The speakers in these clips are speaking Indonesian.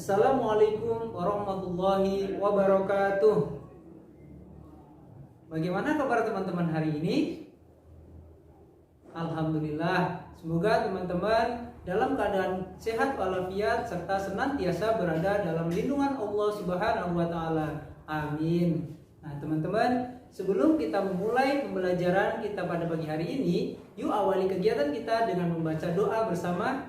Assalamualaikum warahmatullahi wabarakatuh. Bagaimana kabar teman-teman hari ini? Alhamdulillah, semoga teman-teman dalam keadaan sehat walafiat serta senantiasa berada dalam lindungan Allah Subhanahu wa taala. Amin. Nah, teman-teman, sebelum kita memulai pembelajaran kita pada pagi hari ini, yuk awali kegiatan kita dengan membaca doa bersama.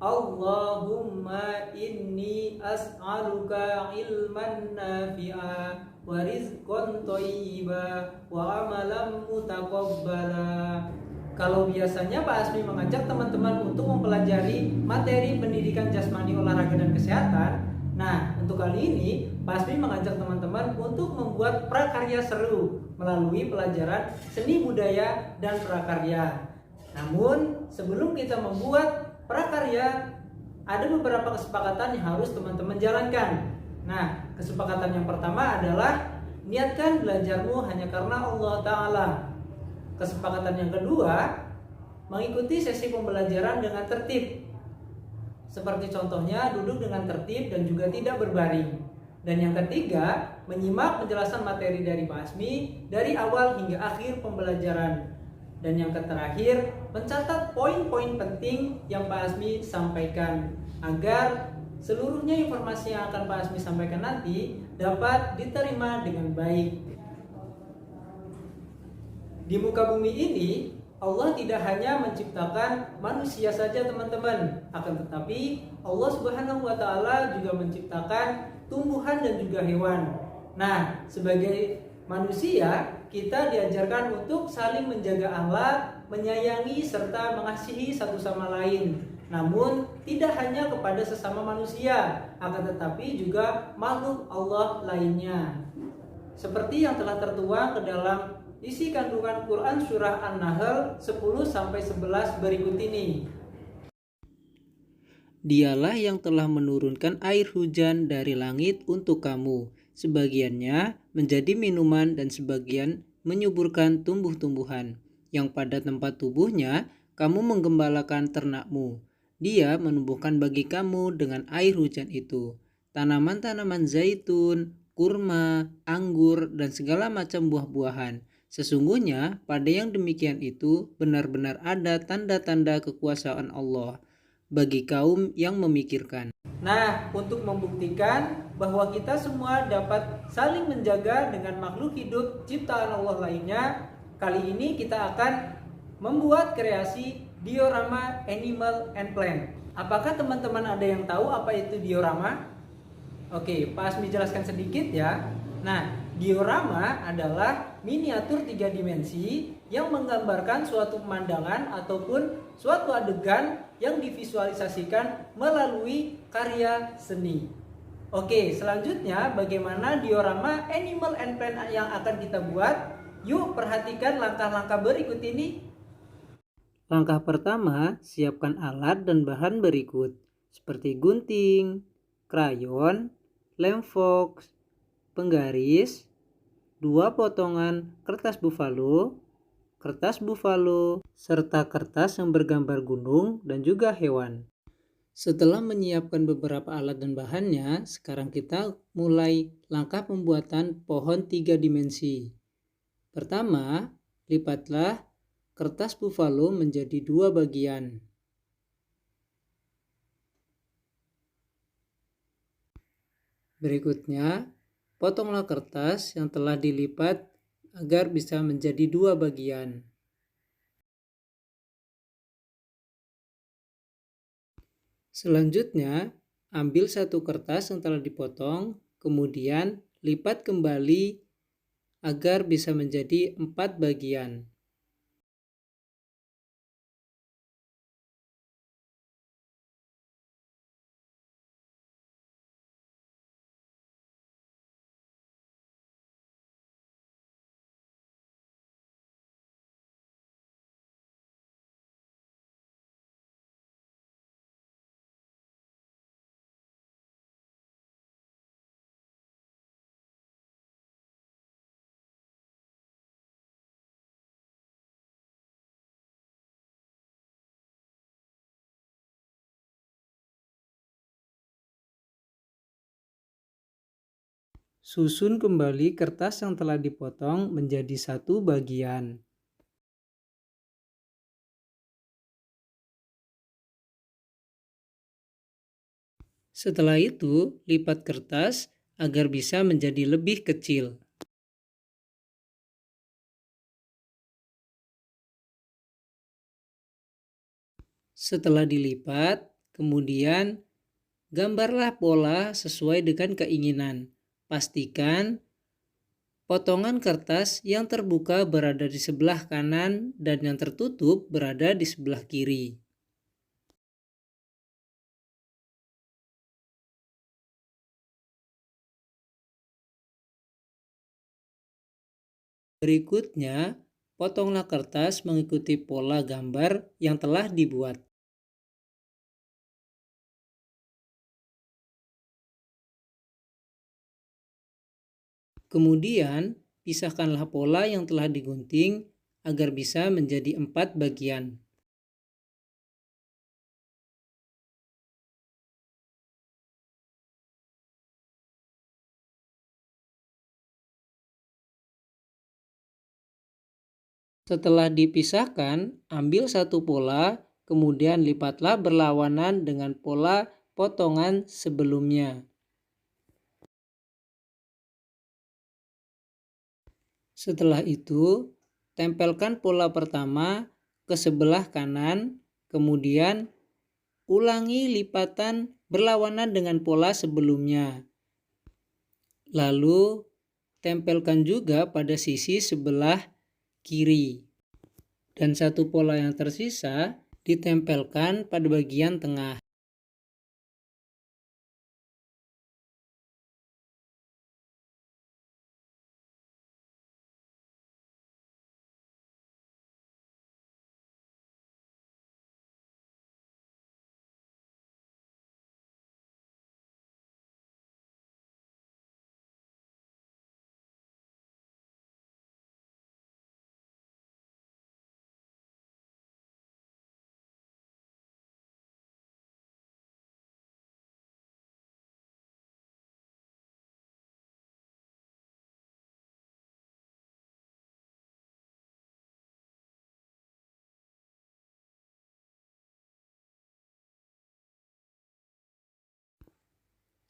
Allahumma inni as'aluka ilman nafi'a wa rizqan thayyiba wa amalan mutaqabbala. Kalau biasanya Pak Asmi mengajak teman-teman untuk mempelajari materi pendidikan jasmani, olahraga dan kesehatan. Nah, untuk kali ini Pak Asmi mengajak teman-teman untuk membuat prakarya seru melalui pelajaran seni budaya dan prakarya. Namun, sebelum kita membuat prakarya, ada beberapa kesepakatan yang harus teman-teman jalankan. Nah, kesepakatan yang pertama adalah niatkan belajarmu hanya karena Allah Ta'ala. Kesepakatan yang kedua, mengikuti sesi pembelajaran dengan tertib. Seperti contohnya duduk dengan tertib dan juga tidak berbaring. Dan yang ketiga, menyimak penjelasan materi dari Pak Asmi dari awal hingga akhir pembelajaran. Dan yang terakhir, mencatat poin-poin penting yang Pak Asmi sampaikan agar seluruhnya informasi yang akan Pak Asmi sampaikan nanti dapat diterima dengan baik. Di muka bumi ini, Allah tidak hanya menciptakan manusia saja teman-teman, akan tetapi Allah Subhanahu wa taala juga menciptakan tumbuhan dan juga hewan. Nah, sebagai manusia, kita diajarkan untuk saling menjaga akhlak, menyayangi serta mengasihi satu sama lain. Namun tidak hanya kepada sesama manusia, akan tetapi juga makhluk Allah lainnya. Seperti yang telah tertuang ke dalam isi kandungan Quran surah An-Nahl 10-11 berikut ini. Dialah yang telah menurunkan air hujan dari langit untuk kamu. Sebagiannya menjadi minuman dan sebagian menyuburkan tumbuh-tumbuhan. Yang pada tempat tubuhnya kamu menggembalakan ternakmu. Dia menumbuhkan bagi kamu dengan air hujan itu tanaman-tanaman zaitun, kurma, anggur, dan segala macam buah-buahan. Sesungguhnya pada yang demikian itu benar-benar ada tanda-tanda kekuasaan Allah bagi kaum yang memikirkan. Nah, untuk membuktikan bahwa kita semua dapat saling menjaga dengan makhluk hidup ciptaan Allah lainnya, kali ini kita akan membuat kreasi diorama animal and plant. Apakah teman-teman ada yang tahu apa itu diorama? Oke, Pak Asmi jelaskan sedikit ya. Nah, diorama adalah miniatur 3 dimensi yang menggambarkan suatu pemandangan ataupun suatu adegan yang divisualisasikan melalui karya seni. Oke, selanjutnya bagaimana diorama animal and plant yang akan kita buat? Yuk perhatikan langkah-langkah berikut ini. Langkah pertama, siapkan alat dan bahan berikut, seperti gunting, krayon, lem fox, penggaris, 2 potongan kertas buffalo, serta kertas yang bergambar gunung dan juga hewan. Setelah menyiapkan beberapa alat dan bahannya, sekarang kita mulai langkah pembuatan pohon 3 dimensi. Pertama, lipatlah kertas buffalo menjadi 2 bagian. Berikutnya, potonglah kertas yang telah dilipat agar bisa menjadi 2 bagian. Selanjutnya, ambil satu kertas yang telah dipotong, kemudian lipat kembali agar bisa menjadi 4 bagian. Susun kembali kertas yang telah dipotong menjadi satu bagian. Setelah itu, lipat kertas agar bisa menjadi lebih kecil. Setelah dilipat, kemudian gambarlah pola sesuai dengan keinginan. Pastikan potongan kertas yang terbuka berada di sebelah kanan dan yang tertutup berada di sebelah kiri. Berikutnya, potonglah kertas mengikuti pola gambar yang telah dibuat. Kemudian, pisahkanlah pola yang telah digunting agar bisa menjadi 4 bagian. Setelah dipisahkan, ambil satu pola, kemudian lipatlah berlawanan dengan pola potongan sebelumnya. Setelah itu, tempelkan pola pertama ke sebelah kanan, kemudian ulangi lipatan berlawanan dengan pola sebelumnya. Lalu, tempelkan juga pada sisi sebelah kiri. Dan satu pola yang tersisa ditempelkan pada bagian tengah.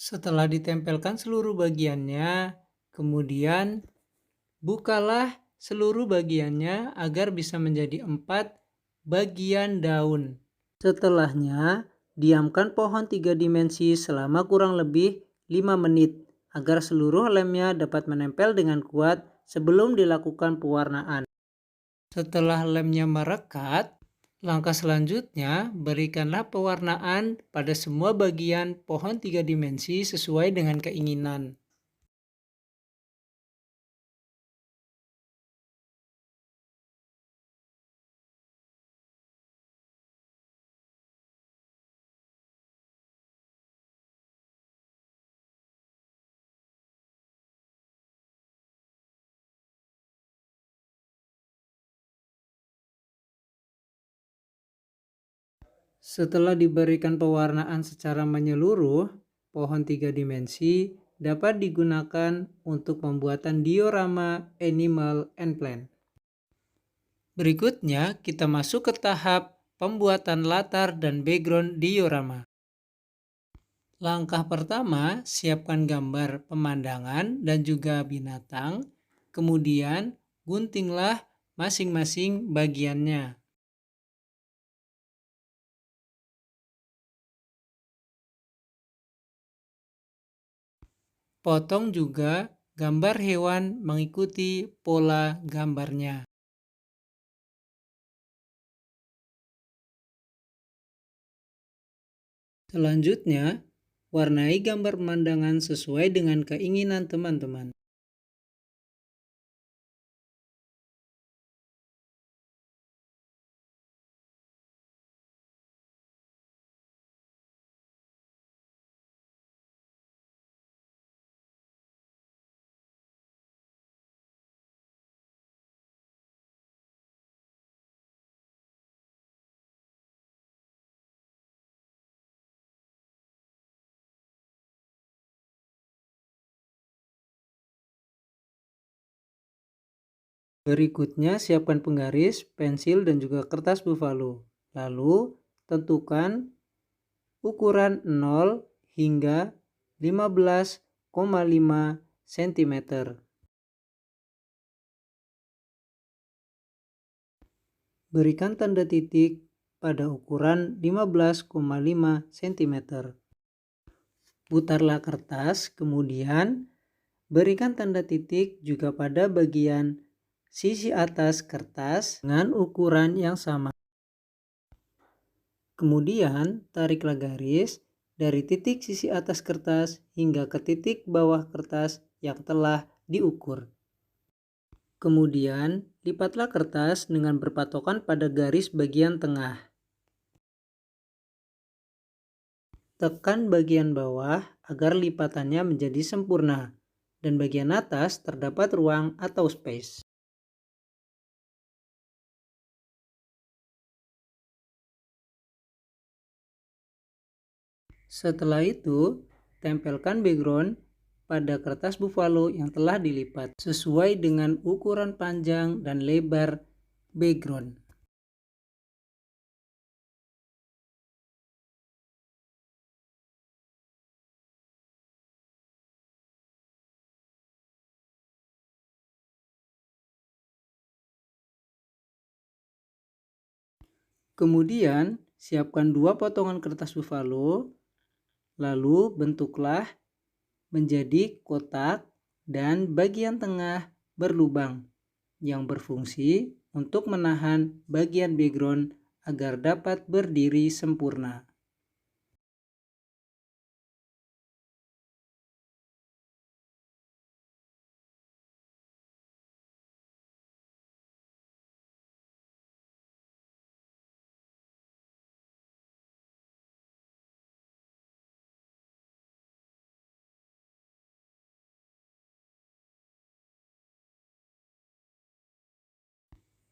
Setelah ditempelkan seluruh bagiannya, kemudian bukalah seluruh bagiannya agar bisa menjadi 4 bagian daun. Setelahnya, diamkan pohon 3 dimensi selama kurang lebih 5 menit agar seluruh lemnya dapat menempel dengan kuat sebelum dilakukan pewarnaan. Setelah lemnya merekat, langkah selanjutnya berikanlah pewarnaan pada semua bagian pohon 3 dimensi sesuai dengan keinginan. Setelah diberikan pewarnaan secara menyeluruh, pohon 3 dimensi dapat digunakan untuk pembuatan diorama animal and plant. Berikutnya, kita masuk ke tahap pembuatan latar dan background diorama. Langkah pertama, siapkan gambar pemandangan dan juga binatang, kemudian guntinglah masing-masing bagiannya. Potong juga gambar hewan mengikuti pola gambarnya. Selanjutnya, warnai gambar pemandangan sesuai dengan keinginan teman-teman. Berikutnya, siapkan penggaris, pensil, dan juga kertas buffalo. Lalu, tentukan ukuran 0 hingga 15,5 cm. Berikan tanda titik pada ukuran 15,5 cm. Putarlah kertas, kemudian berikan tanda titik juga pada bagian sisi atas kertas dengan ukuran yang sama. Kemudian tariklah garis dari titik sisi atas kertas hingga ke titik bawah kertas yang telah diukur. Kemudian lipatlah kertas dengan berpatokan pada garis bagian tengah. Tekan bagian bawah agar lipatannya menjadi sempurna dan bagian atas terdapat ruang atau space. Setelah itu, tempelkan background pada kertas buffalo yang telah dilipat sesuai dengan ukuran panjang dan lebar background. Kemudian, siapkan 2 potongan kertas buffalo, lalu bentuklah menjadi kotak dan bagian tengah berlubang yang berfungsi untuk menahan bagian background agar dapat berdiri sempurna.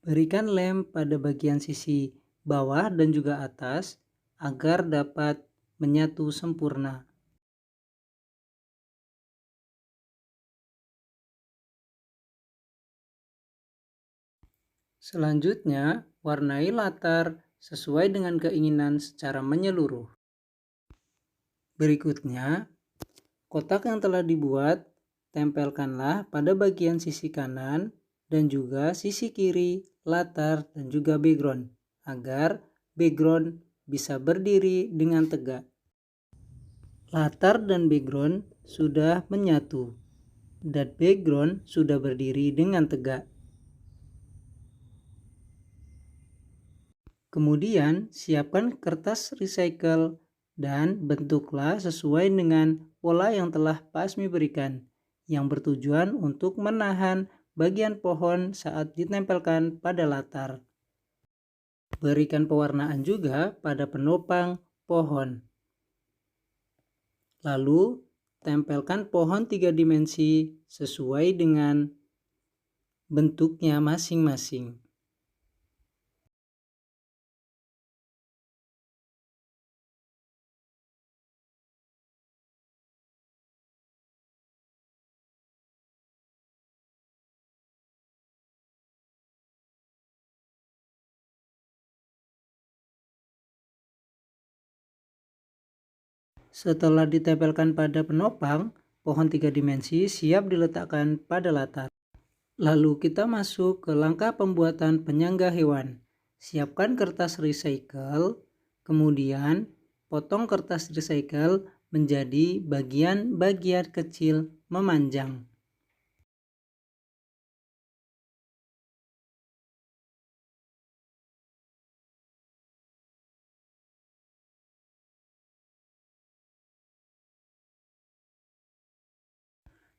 Berikan lem pada bagian sisi bawah dan juga atas agar dapat menyatu sempurna. Selanjutnya, warnai latar sesuai dengan keinginan secara menyeluruh. Berikutnya, kotak yang telah dibuat, tempelkanlah pada bagian sisi kanan dan juga sisi kiri latar dan juga background agar background bisa berdiri dengan tegak. Latar dan background sudah menyatu dan background sudah berdiri dengan tegak. Kemudian siapkan kertas recycle dan bentuklah sesuai dengan pola yang telah Pasmi berikan, yang bertujuan untuk menahan bagian pohon saat ditempelkan pada latar. Berikan pewarnaan juga pada penopang pohon. Lalu tempelkan pohon 3 dimensi sesuai dengan bentuknya masing-masing. Setelah ditempelkan pada penopang, pohon 3 dimensi siap diletakkan pada latar. Lalu kita masuk ke langkah pembuatan penyangga hewan. Siapkan kertas recycle, kemudian potong kertas recycle menjadi bagian-bagian kecil memanjang.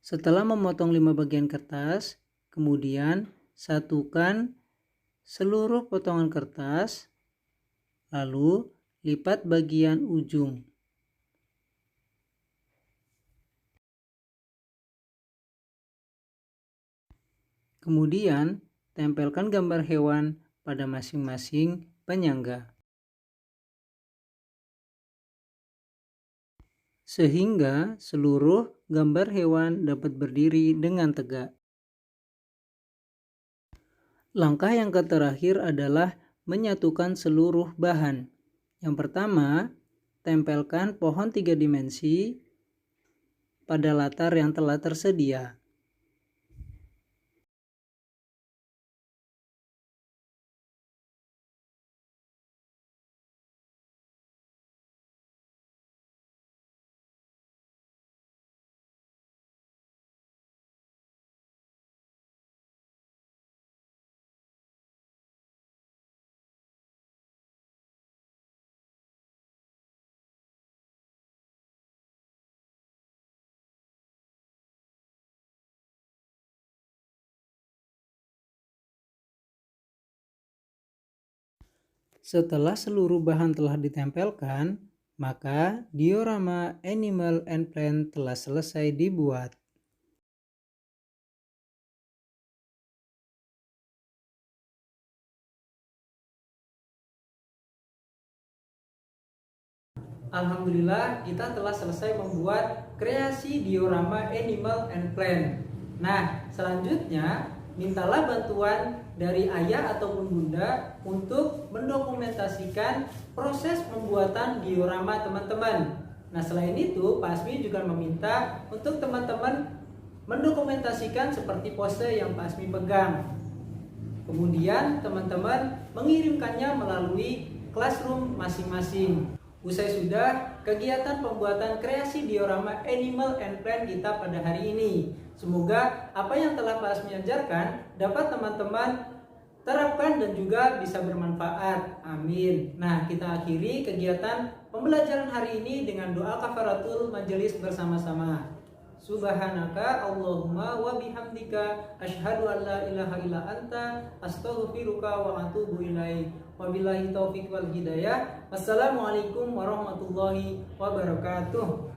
Setelah memotong 5 bagian kertas, kemudian satukan seluruh potongan kertas, lalu lipat bagian ujung. Kemudian tempelkan gambar hewan pada masing-masing penyangga, sehingga seluruh gambar hewan dapat berdiri dengan tegak. Langkah yang terakhir adalah menyatukan seluruh bahan. Yang pertama, tempelkan pohon 3 dimensi pada latar yang telah tersedia. Setelah seluruh bahan telah ditempelkan, maka diorama Animal and Plant telah selesai dibuat. Alhamdulillah kita telah selesai membuat kreasi diorama Animal and Plant. Nah, selanjutnya mintalah bantuan dari ayah ataupun bunda untuk mendokumentasikan proses pembuatan diorama teman-teman. Nah, selain itu Pak Asmi juga meminta untuk teman-teman mendokumentasikan seperti pose yang Pak Asmi pegang. Kemudian teman-teman mengirimkannya melalui classroom masing-masing. Usai sudah kegiatan pembuatan kreasi diorama Animal and Plant kita pada hari ini. Semoga apa yang telah Pak Asmi ajarkan dapat teman-teman terapkan dan juga bisa bermanfaat. Amin. Nah, kita akhiri kegiatan pembelajaran hari ini dengan doa kafaratul majelis bersama-sama. Subhanaka Allahumma wa bihamdika asyhadu an la ilaha illa anta astaghfiruka wa atubu ilaik. Wabillahi taufiq wal hidayah. Wassalamualaikum warahmatullahi wabarakatuh.